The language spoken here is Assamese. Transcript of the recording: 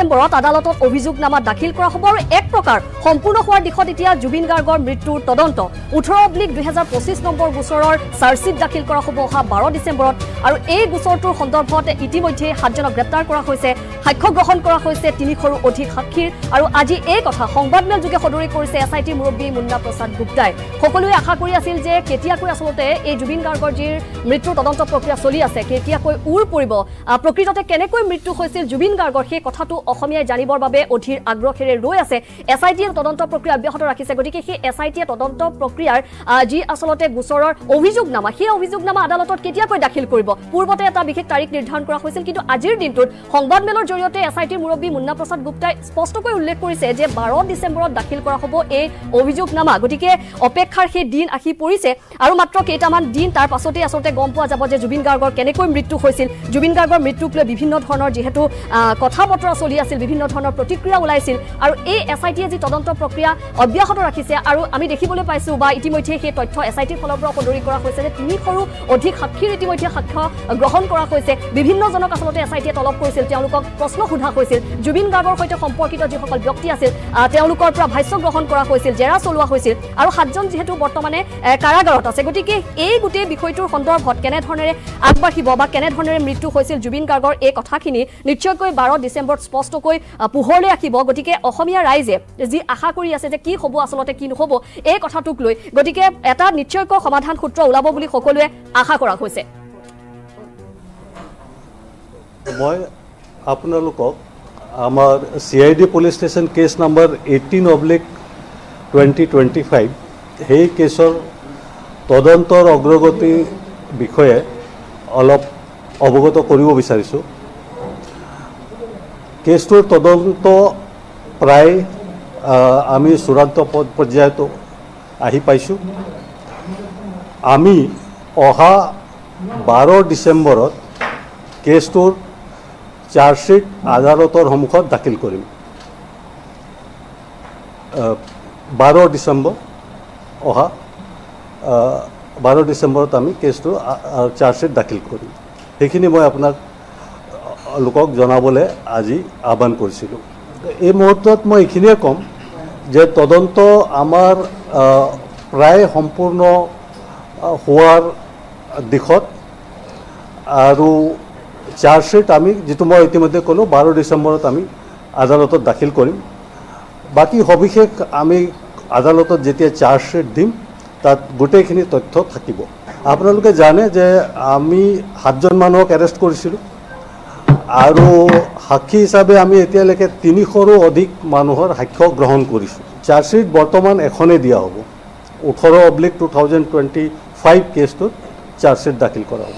ডিসেম্বৰত আদালতত অভিযোগনামা দাখিল কৰা হ'ব আৰু এক প্ৰকাৰ সম্পূৰ্ণ হোৱাৰ দিশত এতিয়া জুবিন গাৰ্গৰ মৃত্যুৰ তদন্ত 18/2025 নম্বৰ গোচৰৰ চাৰ্জশ্বিট দাখিল কৰা হ'ব অহা 12 ডিসেম্বৰত আৰু এই গোচৰটোৰ সন্দৰ্ভত ইতিমধ্যে 7জনক গ্ৰেপ্তাৰ কৰা হৈছে সাক্ষ্য গ্ৰহণ কৰা হৈছে 300ৰো অধিক সাক্ষীৰ আৰু আজি এই কথা সংবাদমেল যোগে সদৰি কৰিছে এছআইটি মুৰব্বী মুন্না প্ৰসাদ গুপ্তাই সকলোৱে আশা কৰি আছিল যে কেতিয়াকৈ আসলতে এই জুবিন গাৰ্গৰ যি মৃত্যুৰ তদন্ত প্ৰক্ৰিয়া চলি আছে কেতিয়াকৈ উৰ পৰিব প্ৰকৃততে কেনেকৈ মৃত্যু হৈছিল জুবিন গাৰ্গৰ সেই কথাটো অসমীয়াই জানিবৰ বাবে অধীৰ আগ্ৰহেৰে ৰৈ আছে এছআইটিয়ে তদন্ত প্ৰক্ৰিয়া অব্যাহত ৰাখিছে গতিকে সেই এছআইটিয়ে তদন্ত প্ৰক্ৰিয়াৰ যি আসলতে গোচৰৰ অভিযোগনামা সেই অভিযোগনামা আদালতত কেতিয়াকৈ দাখিল কৰিব পূৰ্বতে এটা বিশেষ তাৰিখ নিৰ্ধাৰণ কৰা হৈছিল কিন্তু আজিৰ দিনটোত সংবাদমেলৰ জৰিয়তে এছআইটিৰ মুৰব্বী মুন্না প্ৰসাদ গুপ্তাই স্পষ্টকৈ উল্লেখ কৰিছে যে 12 ডিসেম্বৰত দাখিল কৰা হ'ব এই অভিযোগনামা গতিকে অপেক্ষাৰ সেই দিন আহি পৰিছে আৰু মাত্ৰ কেইটামান দিন তাৰ পাছতে আসলতে গম পোৱা যাব যে জুবিন গাৰ্গৰ কেনেকৈ মৃত্যু হৈছিল জুবিন গাৰ্গৰ মৃত্যুক লৈ বিভিন্ন ধৰণৰ যেহেতু কথা বতৰা চলি আছিল বিভিন্ন ধৰণৰ প্ৰতিক্ৰিয়া ওলাইছিল আৰু এই এছআইটিয়ে যি তদন্ত প্ৰক্ৰিয়া অব্যাহত ৰাখিছে আৰু আমি দেখিবলৈ পাইছো বা ইতিমধ্যে সেই তথ্য এছআইটিৰ ফালৰ পৰা সদৰি কৰা হৈছে যে 300ৰো অধিক সাক্ষীৰ ইতিমধ্যে সাক্ষ্য গ্ৰহণ কৰা হৈছে বিভিন্ন জনক আসলতে এছআইটিয়ে তলব কৰিছিল তেওঁলোকক প্ৰশ্ন সোধা হৈছিল জুবিন গাৰ্গৰ সৈতে সম্পৰ্কিত যিসকল ব্যক্তি আছিল তেওঁলোকৰ পৰা ভাষ্য গ্ৰহণ কৰা হৈছিল জেৰা চলোৱা হৈছিল আৰু 7জন যেহেতু বৰ্তমানে কাৰাগাৰত আছে গতিকে এই গোটেই বিষয়টোৰ সন্দৰ্ভত কেনে ধৰণেৰে আগবাঢ়িব বা কেনে ধৰণেৰে মৃত্যু হৈছিল জুবিন গাৰ্গৰ এই কথাখিনি নিশ্চয়কৈ 12 ডিসেম্বৰত স্পষ্টকৈ পোহৰলৈ আহিব গতিকে অসমীয়া ৰাইজে যি আশা কৰি আছে যে কি হ'ব আসলতে কি নহ'ব এই কথাটোক লৈ গতিকে এটা নিশ্চয়কৈ সমাধান সূত্ৰ ওলাব বুলি সকলোৱে আশা কৰা হৈছে মই আপোনালোকক আমাৰ CID police station case number 18/2025 সেই কেছৰ তদন্তৰ অগ্ৰগতি বিষয়ে অলপ অৱগত কৰিব বিচাৰিছোঁ কেছটোৰ তদন্ত প্ৰায় আমি চূড়ান্ত পৰ্যায়ত আহি পাইছোঁ আমি অহা 12 ডিসেম্বৰত কেছটোৰ চাৰ্জশ্বিট আদালতৰ সন্মুখত দাখিল কৰিম 12 ডিসেম্বৰ অহা 12 ডিসেম্বৰত আমি কেছটো চাৰ্জশ্বিট দাখিল কৰিম সেইখিনি মই আপোনাক লোকক জনাবলৈ আজি আহ্বান কৰিছিলোঁ এই মুহূৰ্তত মই এইখিনিয়ে ক'ম যে তদন্ত আমাৰ প্ৰায় সম্পূৰ্ণ হোৱাৰ দিশত আৰু চাৰ্জশ্বিট আমি যেটো মই ইতিমধ্যে ক'লো 12 ডিসেম্বৰত আমি আদালতত দাখিল কৰিম বাকি সবিশেষ আমি আদালতত যেতিয়া চাৰ্জশ্বিট দিম তাত গোটেইখিনি তথ্য থাকিব আপোনালোকে জানে যে আমি 7জন মানুহক এৰেষ্ট কৰিছিলোঁ আৰু সাক্ষী হিচাপে আমি এতিয়ালৈকে 300ৰো অধিক মানুহৰ সাক্ষ্য গ্ৰহণ কৰিছোঁ চাৰ্জশ্বিট বৰ্তমান এখনে দিয়া হ'ব 18/2025 কেছটোত চাৰ্জশ্বিট দাখিল কৰা হ'ব